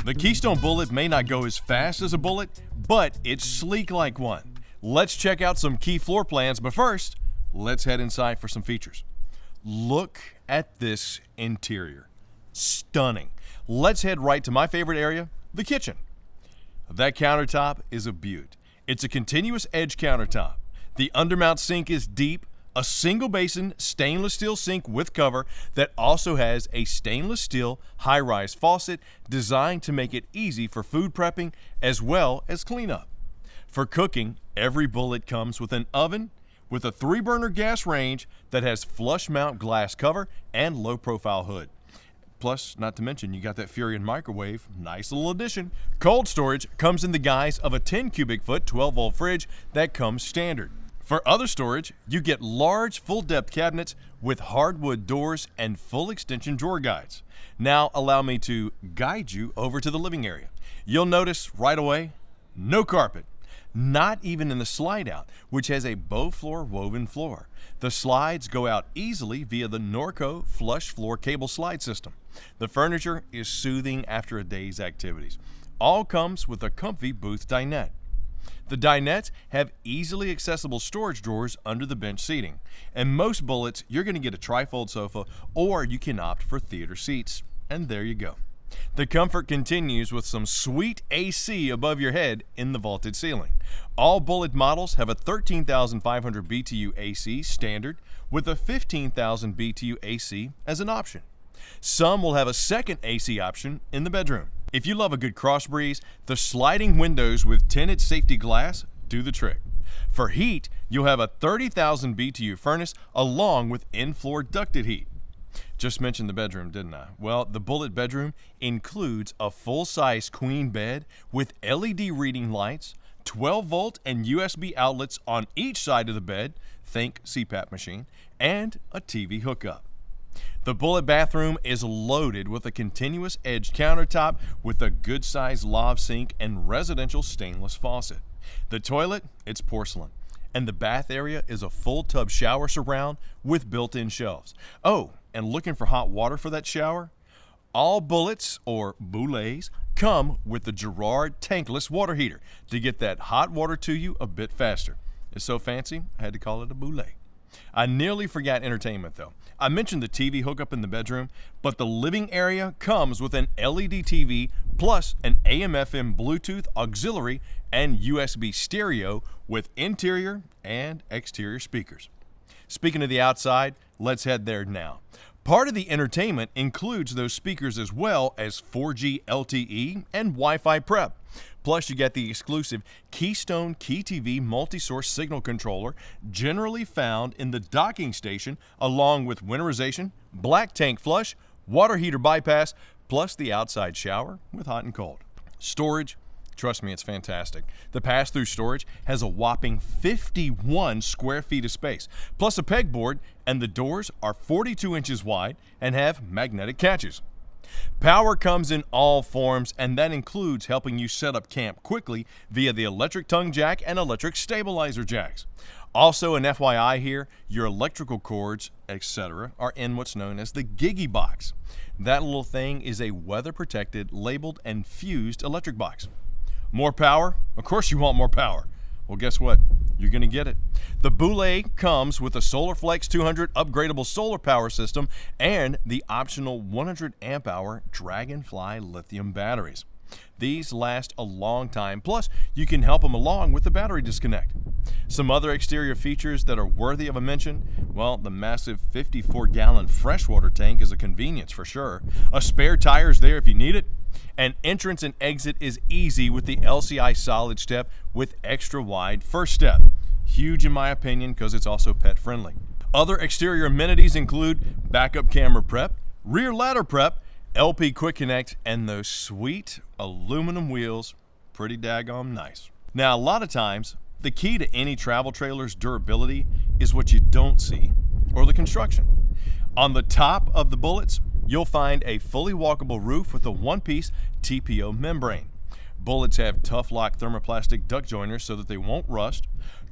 The Keystone bullet may not go as fast as a bullet, but it's sleek like one. Let's check out some key floor plans, but first, let's head inside for some features. Look at this interior. Stunning. Let's head right to my favorite area, the kitchen. That countertop is a beaut. It's a continuous edge countertop. The undermount sink is deep, a single basin stainless steel sink with cover that also has a stainless steel high-rise faucet designed to make it easy for food prepping as well as cleanup. For cooking, every bullet comes with an oven with a 3-burner gas range that has flush mount glass cover and low-profile hood. Plus, not to mention, you got that Furion microwave, nice little addition. Cold storage comes in the guise of a 10 cubic foot 12-volt fridge that comes standard. For other storage, you get large full-depth cabinets with hardwood doors and full extension drawer guides. Now allow me to guide you over to the living area. You'll notice right away, no carpet. Not even in the slide out, which has a bow floor woven floor. The slides go out easily via the Norco flush floor cable slide system. The furniture is soothing after a day's activities. All comes with a comfy booth dinette. The dinettes have easily accessible storage drawers under the bench seating. And most bullets, you're going to get a trifold sofa, or you can opt for theater seats. And there you go. The comfort continues with some sweet AC above your head in the vaulted ceiling. All bullet models have a 13,500 BTU AC standard with a 15,000 BTU AC as an option. Some will have a second AC option in the bedroom. If you love a good cross breeze, the sliding windows with tinted safety glass do the trick. For heat, you'll have a 30,000 BTU furnace along with in-floor ducted heat. Just mentioned the bedroom, didn't I? Well, the bullet bedroom includes a full-size queen bed with LED reading lights, 12-volt and USB outlets on each side of the bed, think CPAP machine, and a TV hookup. The bullet bathroom is loaded with a continuous edge countertop with a good-sized lav sink and residential stainless faucet. The toilet, it's porcelain. And the bath area is a full tub shower surround with built-in shelves. Oh, and looking for hot water for that shower? All bullets, or boulets, come with the Girard tankless water heater to get that hot water to you a bit faster. It's so fancy, I had to call it a boulet. I nearly forgot entertainment though. I mentioned the TV hookup in the bedroom, but the living area comes with an LED TV plus an AM/FM Bluetooth auxiliary and USB stereo with interior and exterior speakers. Speaking of the outside, let's head there now. Part of the entertainment includes those speakers as well as 4G LTE and Wi-Fi prep. Plus, you get the exclusive Keystone Key TV multi-source signal controller, generally found in the docking station, along with winterization, black tank flush, water heater bypass, plus the outside shower with hot and cold. Storage, trust me, it's fantastic. The pass-through storage has a whopping 51 square feet of space, plus a pegboard, and the doors are 42 inches wide and have magnetic catches. Power comes in all forms, and that includes helping you set up camp quickly via the electric tongue jack and electric stabilizer jacks. Also, an FYI here, your electrical cords, etc., are in what's known as the Gigi box. That little thing is a weather-protected, labeled, and fused electric box. More power? Of course you want more power. Well, guess what? You're going to get it. The boulet comes with a SolarFlex 200 upgradable solar power system and the optional 100 amp hour Dragonfly lithium batteries. These last a long time, plus you can help them along with the battery disconnect. Some other exterior features that are worthy of a mention, well, the massive 54-gallon freshwater tank is a convenience for sure. A spare tire is there if you need it. And entrance and exit is easy with the LCI solid step with extra wide first step. Huge in my opinion because it's also pet friendly. Other exterior amenities include backup camera prep, rear ladder prep, LP Quick Connect, and those sweet aluminum wheels. Pretty daggone nice. Now, a lot of times, the key to any travel trailer's durability is what you don't see, or the construction. On the top of the bullets, you'll find a fully walkable roof with a one-piece TPO membrane. Bullets have tough lock thermoplastic duct joiners so that they won't rust,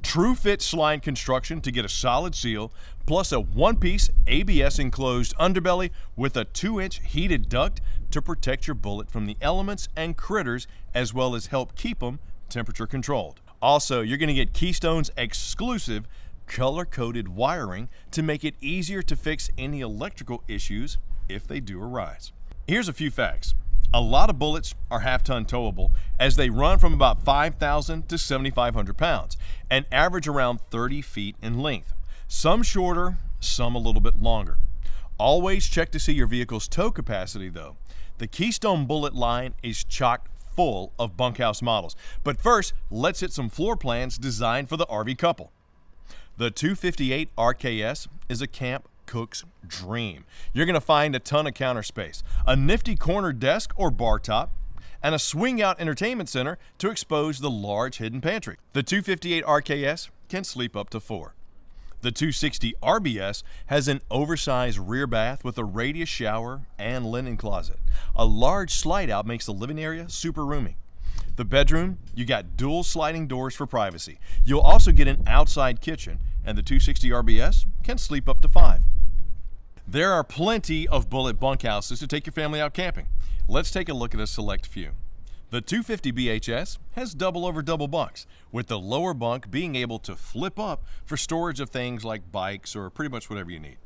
True fit slide construction to get a solid seal, plus a one-piece ABS enclosed underbelly with a 2-inch heated duct to protect your bullet from the elements and critters, as well as help keep them temperature controlled. Also, you're going to get Keystone's exclusive color-coded wiring to make it easier to fix any electrical issues if they do arise. Here's a few facts. A lot of bullets are half-ton towable as they run from about 5,000 to 7,500 pounds and average around 30 feet in length. Some shorter, some a little bit longer. Always check to see your vehicle's tow capacity though. The Keystone bullet line is chock full of bunkhouse models. But first, let's hit some floor plans designed for the RV couple. The 258 RKS is a camp cook's dream. You're going to find a ton of counter space, a nifty corner desk or bar top, and a swing-out entertainment center to expose the large hidden pantry. The 258 RKS can sleep up to 4. The 260 RBS has an oversized rear bath with a radius shower and linen closet. A large slide-out makes the living area super roomy. The bedroom, you got dual sliding doors for privacy. You'll also get an outside kitchen, and the 260 RBS can sleep up to 5. There are plenty of bullet bunkhouses to take your family out camping. Let's take a look at a select few. The 250 BHS has double over double bunks, with the lower bunk being able to flip up for storage of things like bikes or pretty much whatever you need.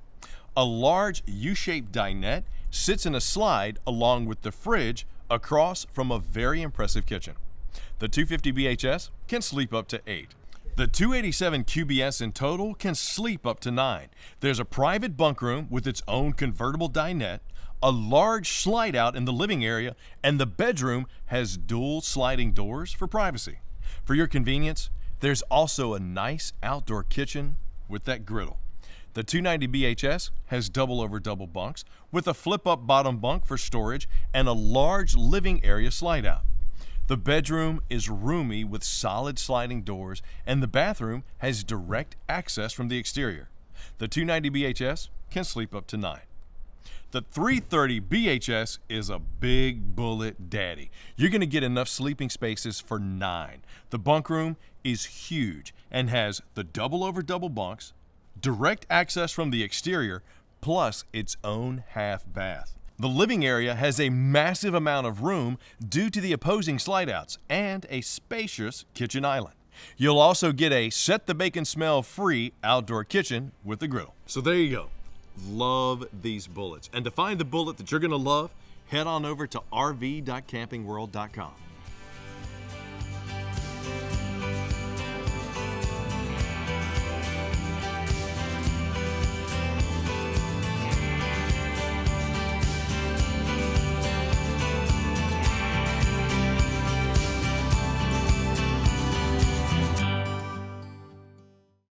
A large U-shaped dinette sits in a slide along with the fridge across from a very impressive kitchen. The 250 BHS can sleep up to 8. The 287 QBS in total can sleep up to 9. There's a private bunk room with its own convertible dinette, a large slide out in the living area, and the bedroom has dual sliding doors for privacy. For your convenience, there's also a nice outdoor kitchen with that griddle. The 290 BHS has double over double bunks with a flip up bottom bunk for storage and a large living area slide out. The bedroom is roomy with solid sliding doors, and the bathroom has direct access from the exterior. The 290 BHS can sleep up to 9. The 330 BHS is a big bullet daddy. You're going to get enough sleeping spaces for 9. The bunk room is huge and has the double over double bunks, direct access from the exterior, plus its own half bath. The living area has a massive amount of room due to the opposing slide-outs and a spacious kitchen island. You'll also get a set the bacon smell free outdoor kitchen with the griddle. So there you go. Love these bullets. And to find the bullet that you're going to love, head on over to rv.campingworld.com.